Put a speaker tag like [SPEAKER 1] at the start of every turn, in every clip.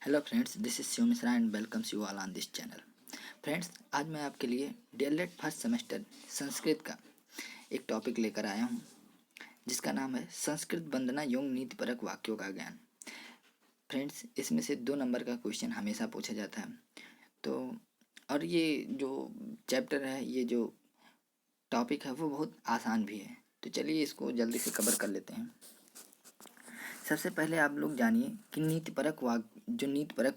[SPEAKER 1] Hello friends, this is Shiv Mishra and welcomes you all on this channel. Friends, आज मैं आपके लिए डीएलएड फर्स्ट सेमेस्टर संस्कृत का एक टॉपिक लेकर आया हूँ जिसका नाम है संस्कृत वंदना यों नीतिपरक वाक्यों का ज्ञान। फ्रेंड्स, इसमें से 2 नंबर का क्वेश्चन हमेशा पूछा जाता है। तो और ये जो चैप्टर है, ये जो टॉपिक है वो बहुत आसान भी है। तो चलिए इसको जल्दी से कवर कर लेते हैं। सबसे पहले आप लोग जानिए कि नीतिपरक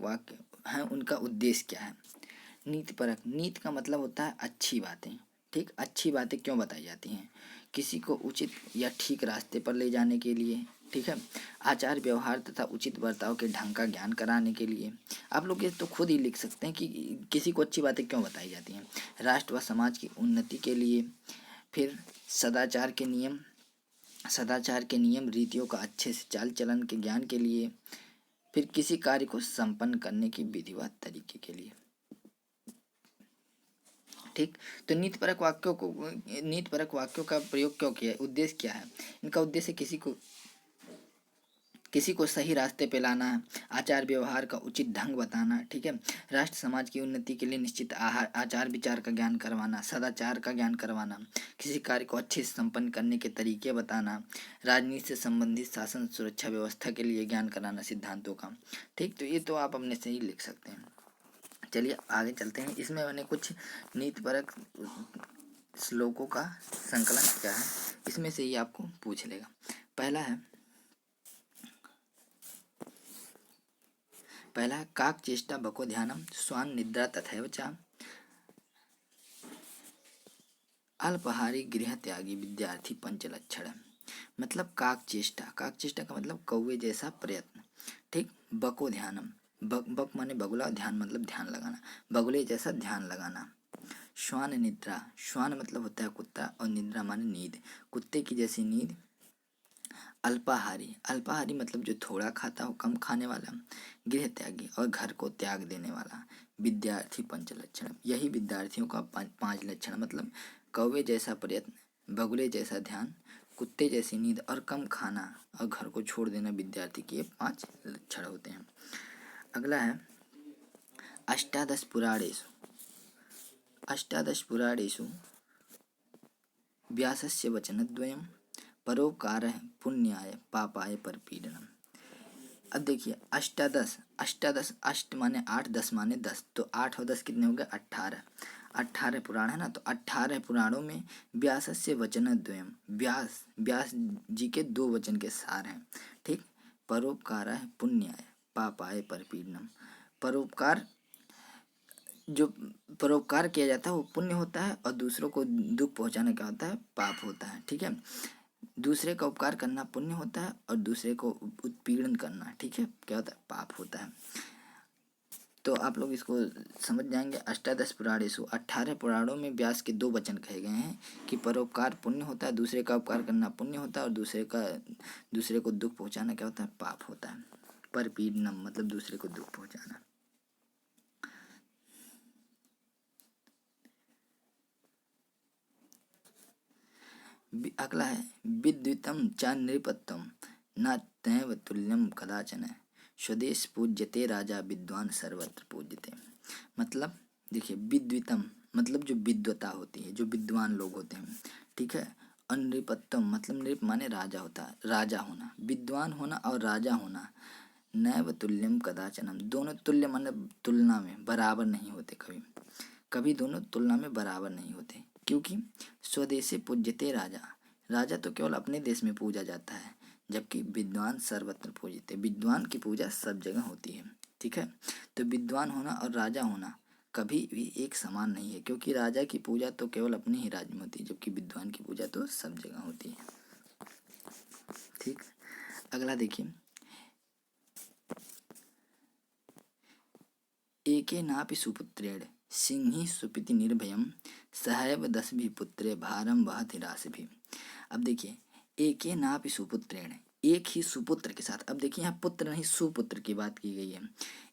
[SPEAKER 1] वाक्य हैं उनका उद्देश्य क्या है। नीति का मतलब होता है अच्छी बातें। ठीक, अच्छी बातें क्यों बताई जाती हैं? किसी को उचित या ठीक रास्ते पर ले जाने के लिए। ठीक है, आचार व्यवहार तथा उचित बर्ताव के ढंग का ज्ञान कराने के लिए। आप लोग ये तो खुद ही लिख सकते हैं कि किसी को अच्छी बातें क्यों बताई जाती हैं। राष्ट्र व समाज की उन्नति के लिए। फिर सदाचार के नियम रीतियों का अच्छे से चाल चलन के ज्ञान के लिए। फिर किसी कार्य को संपन्न करने की विधिवत तरीके के लिए। ठीक, तो नीतिपरक वाक्यों का प्रयोग क्यों किया है, उद्देश्य क्या है? इनका उद्देश्य किसी को सही रास्ते पे लाना है, आचार व्यवहार का उचित ढंग बताना। ठीक है, राष्ट्र समाज की उन्नति के लिए निश्चित आचार विचार का ज्ञान करवाना, सदाचार का ज्ञान करवाना, किसी कार्य को अच्छे से संपन्न करने के तरीके बताना, राजनीति से संबंधित शासन सुरक्षा व्यवस्था के लिए ज्ञान कराना सिद्धांतों का। ठीक, तो ये तो आप अपने से ही लिख सकते हैं। चलिए आगे चलते हैं। इसमें मैंने कुछ नीतिपरक श्लोकों का संकलन किया है, इसमें से ही आपको पूछ लेगा। पहला है काक चेष्टा बको ध्यानम स्वान निद्रा तथैव च अल्पहारी गृह त्यागी विद्यार्थी पंचलक्षण। मतलब काक चेष्टा का मतलब कौवे जैसा प्रयत्न। ठीक, बको ध्यानम, बक माने बगुला, ध्यान मतलब ध्यान लगाना, बगुले जैसा ध्यान लगाना। श्वान निद्रा, श्वान मतलब होता है कुत्ता और निद्रा माने नींद, कुत्ते की जैसी नींद। अल्पाहारी मतलब जो थोड़ा खाता हो, कम खाने वाला। गृह त्यागी और घर को त्याग देने वाला। विद्यार्थी पंचलक्षण, यही विद्यार्थियों का 5 लक्षण। मतलब कौवे जैसा प्रयत्न, बगुले जैसा ध्यान, कुत्ते जैसी नींद और कम खाना और घर को छोड़ देना विद्यार्थी के 5 लक्षण होते हैं। अगला है अष्टादश पुराणेषु व्यासस्य वचनद्वयम् परोपकारः पुण्याय पापाय परपीडनम्। अब देखिए अष्ट माने 8, 10 माने 10, तो 8 और 10 कितने हो गए? 18। 18 पुराण है ना, तो 18 पुराणों में व्यासस्य वचनद्वयम्, व्यास जी के 2 वचन के सार हैं। ठीक, परोपकारः पुण्याय पापाय परपीडनम्। जो परोपकार किया जाता है वो पुण्य होता है और दूसरों को दुख पहुंचाने का होता है पाप होता है। ठीक है, दूसरे का उपकार करना पुण्य होता है और दूसरे को उत्पीड़न करना, ठीक है, क्या होता है? पाप होता है। तो आप लोग इसको समझ जाएंगे। अष्टादश पुराणेषु, 18 पुराणों में व्यास के 2 वचन कहे गए हैं कि परोपकार पुण्य होता है, दूसरे का उपकार करना पुण्य होता है और दूसरे को दुख पहुंचाना क्या होता है? पाप होता है। परपीडनम मतलब दूसरे को दुख पहुंचाना। अगला है विद्युतम च नृपत्तम न तैव तुल्यम कदाचन स्वदेश पूज्यते राजा विद्वान सर्वत्र पूज्यते। मतलब देखिए, विद्युतम मतलब जो विद्वता होती है, जो विद्वान लोग होते हैं। ठीक है, और नृपत्तम मतलब नृप माने राजा होता है, राजा होना, विद्वान होना और राजा होना। नैव तुल्यम कदाचनम, दोनों तुल्य माने तुलना में बराबर नहीं होते, कभी दोनों तुलना में बराबर नहीं होते। क्योंकि स्वदेशे पूज्यते राजा, राजा तो केवल अपने देश में पूजा जाता है, जबकि विद्वान सर्वत्र पूजते, विद्वान की पूजा सब जगह होती है। ठीक है, तो विद्वान होना और राजा होना कभी भी एक समान नहीं है, क्योंकि राजा की पूजा तो केवल अपने ही राज्य में होती है, जबकि विद्वान की पूजा तो सब जगह होती है। ठीक, अगला देखिए, एके नापि सुपुत्रेण सिंहि सुपिति निर्भयम सहैव 10 भी पुत्रे भारम वहति राशिभिः। अब देखिए, एके नापि सुपुत्रेण, एक ही सुपुत्र के साथ। अब देखिए यहाँ पुत्र नहीं सुपुत्र की बात की गई है।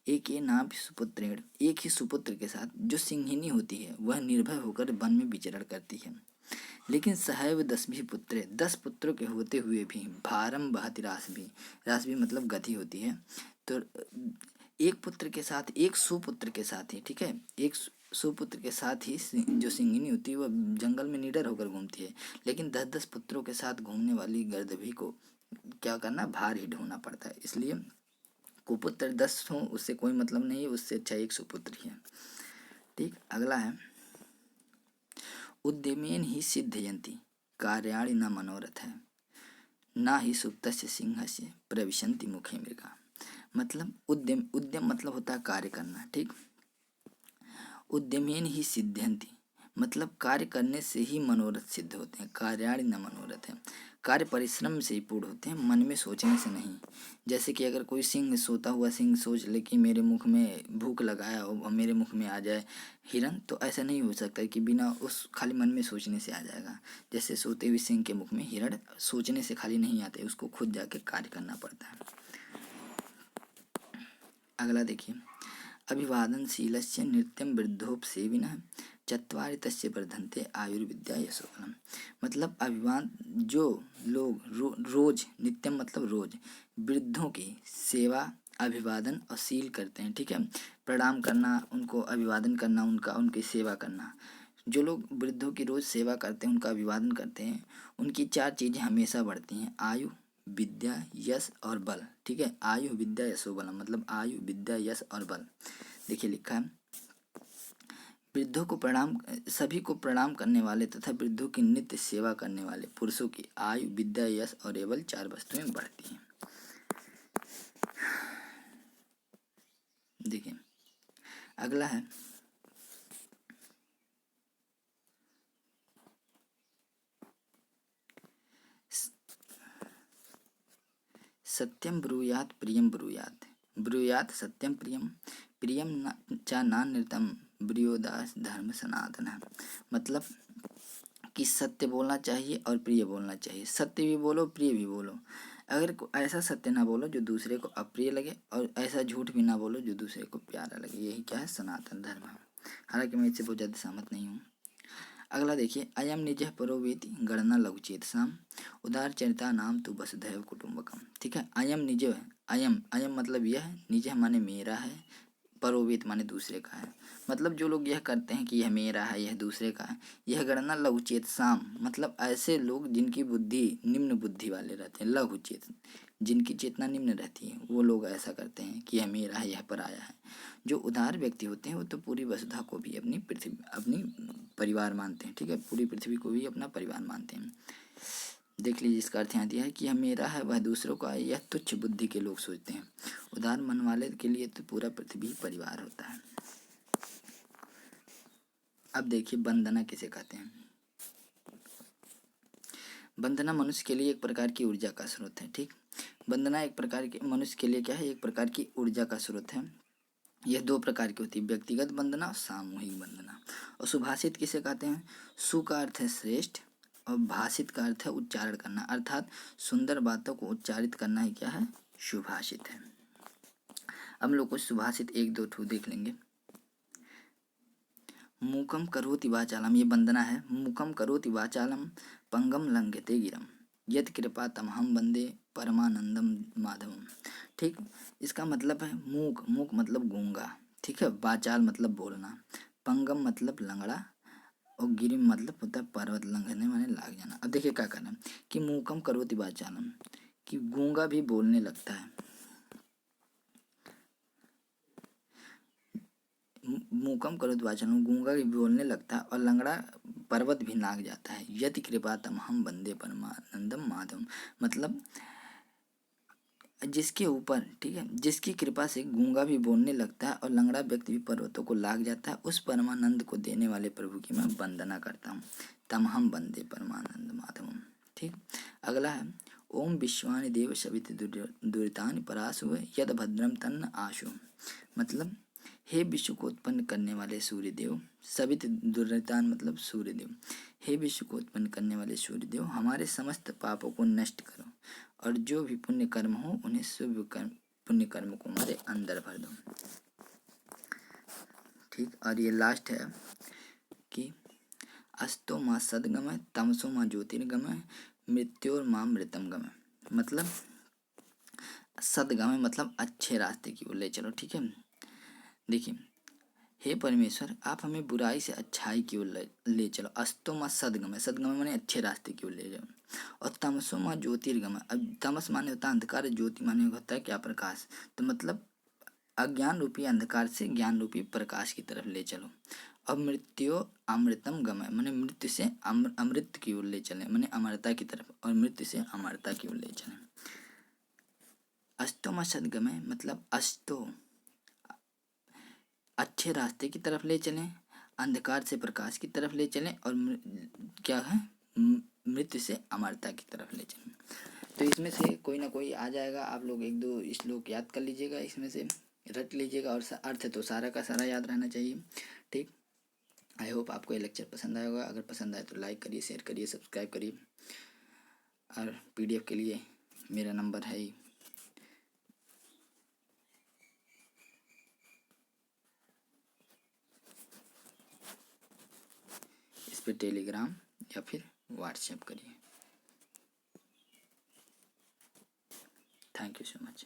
[SPEAKER 1] एके नापि सुपुत्रेण, एक ही सुपुत्र के साथ जो सिंहिनी होती है वह निर्भय होकर वन में विचरण करती है। लेकिन सहैव 10 भी पुत्रे, 10 पुत्रों के होते हुए भी भारम वहति राशिभिः, राशिभिः मतलब गति होती है। तो एक पुत्र के साथ, एक सुपुत्र के साथ ही, ठीक है, एक सुपुत्र के साथ ही जो सिंगिनी होती है वह जंगल में निडर होकर घूमती है, लेकिन 10-10 पुत्रों के साथ घूमने वाली गर्दभी को क्या करना, भार ही ढोना पड़ता है। इसलिए कुपुत्र 10 हो उससे कोई मतलब नहीं है, उससे अच्छा एक सुपुत्र ही है। ठीक, अगला है उद्यमेन ही सिद्धयन्ति कार्याणि न मनोरथ है, ना ही सुप्तस्य सिंहस्य प्रविशन्ति मुखे मृगा। मतलब उद्यम, उद्यम मतलब होता है कार्य करना। ठीक, उद्यमेन ही सिद्ध्यन्ति मतलब कार्य करने से ही मनोरथ सिद्ध होते हैं। कार्याणि न मनोरथ है, कार्य परिश्रम से ही पूर्ण होते हैं, मन में सोचने से नहीं। जैसे कि अगर कोई सिंह, सोता हुआ सिंह सोच ले कि मेरे मुख में भूख लगाया हो और मेरे मुख में आ जाए हिरन, तो ऐसा नहीं हो सकता कि बिना उस खाली मन में सोचने से आ जाएगा। जैसे सोते हुए सिंह के मुख में हिरण सोचने से खाली नहीं आते, उसको खुद जाके कार्य करना पड़ता है। अगला देखिए, अभिवादनशीलस्य नृत्यं वृद्धोपसेविनः चत्वारि तस्य वर्धन्ते आयुर्विद्या यशोबलम्। मतलब अभिवादन, जो लोग रोज, नित्यम मतलब रोज, वृद्धों की सेवा, अभिवादन और शील करते हैं। ठीक है, प्रणाम करना, उनको अभिवादन करना, उनकी सेवा करना। जो लोग वृद्धों की रोज सेवा करते हैं, उनका अभिवादन करते हैं, उनकी 4 चीज़ें हमेशा बढ़ती हैं, आयु, विद्या, यश और बल। ठीक है, आयु विद्या यशो बलम मतलब आयु विद्या यश और बल। देखिए लिखा है, वृद्धों को प्रणाम, सभी को प्रणाम करने वाले तथा वृद्धों की नित्य सेवा करने वाले पुरुषों की आयु विद्या यश और बल 4 वस्तुएं बढ़ती हैं। देखिए अगला है सत्यम ब्रूयात प्रियम ब्रूयात, ब्रूयात सत्यम प्रियम, प्रियम चा नानृतम ब्रियोदास धर्म सनातन। मतलब कि सत्य बोलना चाहिए और प्रिय बोलना चाहिए, सत्य भी बोलो प्रिय भी बोलो। अगर ऐसा सत्य ना बोलो जो दूसरे को अप्रिय लगे, और ऐसा झूठ भी ना बोलो जो दूसरे को प्यारा लगे। यही क्या है, सनातन धर्म है। हालांकि मैं इससे बहुत ज़्यादा सहमत नहीं हूँ। अगला देखिए, अयम निज परोवेति गणना लघुचेत साम उदार चरिता नाम तो वसुधैव कुटुंबकम। ठीक है, अयम निज, अयम, अयम मतलब यह, निज माने मेरा है, परोवेत माने दूसरे का है। मतलब जो लोग यह करते हैं कि यह मेरा है, यह दूसरे का है, यह गणना लघुचेत साम मतलब ऐसे लोग जिनकी बुद्धि निम्न बुद्धि वाले रहते हैं, लघुचेत जिनकी चेतना निम्न रहती है, वो लोग ऐसा करते हैं कि यह मेरा है, यह पराया है। जो उदार व्यक्ति होते हैं वो तो पूरी वसुधा को भी अपनी पृथ्वी, अपनी परिवार मानते हैं। ठीक है, पूरी पृथ्वी को भी अपना परिवार मानते हैं। देख लीजिए, इसका अर्थ यहाँ दिया है कि यह मेरा है, वह दूसरों का है, यह तुच्छ बुद्धि के लोग सोचते हैं। उदार मन वाले के लिए तो पूरा पृथ्वी परिवार होता है। अब देखिए, वंदना किसे कहते हैं। वंदना मनुष्य के लिए एक प्रकार की ऊर्जा का स्रोत है। ठीक, वंदना एक प्रकार की मनुष्य के लिए क्या है, एक प्रकार की ऊर्जा का स्रोत है। यह 2 प्रकार की होती है, व्यक्तिगत वंदना और सामूहिक वंदना। और सुभाषित किसे कहते हैं, सु का अर्थ है श्रेष्ठ और भाषित का अर्थ है उच्चारण करना, अर्थात सुंदर बातों को उच्चारित करना ही क्या है, सुभाषित है। हम लोग कुछ सुभाषित 1-2 ठो देख लेंगे। मूकम करोति वाचालम, ये वंदना है। मूकम करोति वाचालम पंगम लंघयते गिरम यत कृपा तमहम वंदे परमानंदम माधवम। ठीक, इसका मतलब है मूक, मूक मतलब गूंगा। ठीक है, वाचाल मतलब बोलना, पंगम मतलब लंगड़ा, और गिरिम मतलब होता है पर्वत, लंघने माने लाग जाना। अब देखिए क्या करना, कि मूकम करोति वाचालम, कि गूंगा भी बोलने लगता है, मूकम करोति वाचालम गूंगा भी बोलने लगता है, और लंगड़ा पर्वत भी लाग जाता है। यति कृपा तमहम वंदे परमानंदम माधवम मतलब जिसके ऊपर, ठीक है, जिसकी कृपा से गूंगा भी बोलने लगता है और लंगड़ा व्यक्ति भी पर्वतों को लाग जाता है, उस परमानंद को देने वाले प्रभु की मैं वंदना करता हूँ। तमहम वंदे परमानंद माधवम। ठीक, अगला है ओम विश्वानि देव सवित दुरितानि परासु यद भद्रम तन्न आशु। मतलब हे विश्व को उत्पन्न करने वाले सूर्यदेव, सवित दुरितान मतलब सूर्यदेव, हे विश्व को उत्पन्न करने वाले सूर्यदेव, हमारे समस्त पापों को नष्ट करो और जो भी पुण्य कर्म हो उन्हें शुभ कर्म, पुण्य कर्म को हमारे अंदर भर दो। ठीक, और ये लास्ट है कि अस्तो माँ सदगमय तमसो माँ ज्योतिर्गमय मृत्योर माँ मृतम गमय। मतलब सदगमय मतलब अच्छे रास्ते की ओर ले चलो। ठीक है, देखिए, हे परमेश्वर आप हमें बुराई से अच्छाई की ओर ले चलो। अस्तो मा सदगमय, सदगमय माने अच्छे रास्ते की ओर ले जाओ। और तमसो मा ज्योतिर्गमय, अब तमस माने होता है अंधकार, ज्योति माने होता है क्या, प्रकाश। तो मतलब अज्ञान रूपी अंधकार से ज्ञान रूपी प्रकाश की तरफ ले चलो। अब मृत्यु अमृतम गमय, माने मृत्यु से अमृत की ओर ले चले, माने अमरता की तरफ, और मृत्यु से अमरता की ओर ले चले। अष्टो मा सदगमय मतलब अष्टो अच्छे रास्ते की तरफ ले चलें, अंधकार से प्रकाश की तरफ ले चलें, और क्या है, मृत्यु से अमरता की तरफ ले चलें। तो इसमें से कोई ना कोई आ जाएगा, आप लोग एक दो श्लोक याद कर लीजिएगा, इसमें से रट लीजिएगा, और अर्थ तो सारा का सारा याद रहना चाहिए। ठीक, आई होप आपको ये लेक्चर पसंद आया होगा। अगर पसंद आए तो लाइक करिए, शेयर करिए, सब्सक्राइब करिए, और PDF के लिए मेरा नंबर है ही। इस पर टेलीग्राम या फिर व्हाट्सएप करिए। Thank you so much.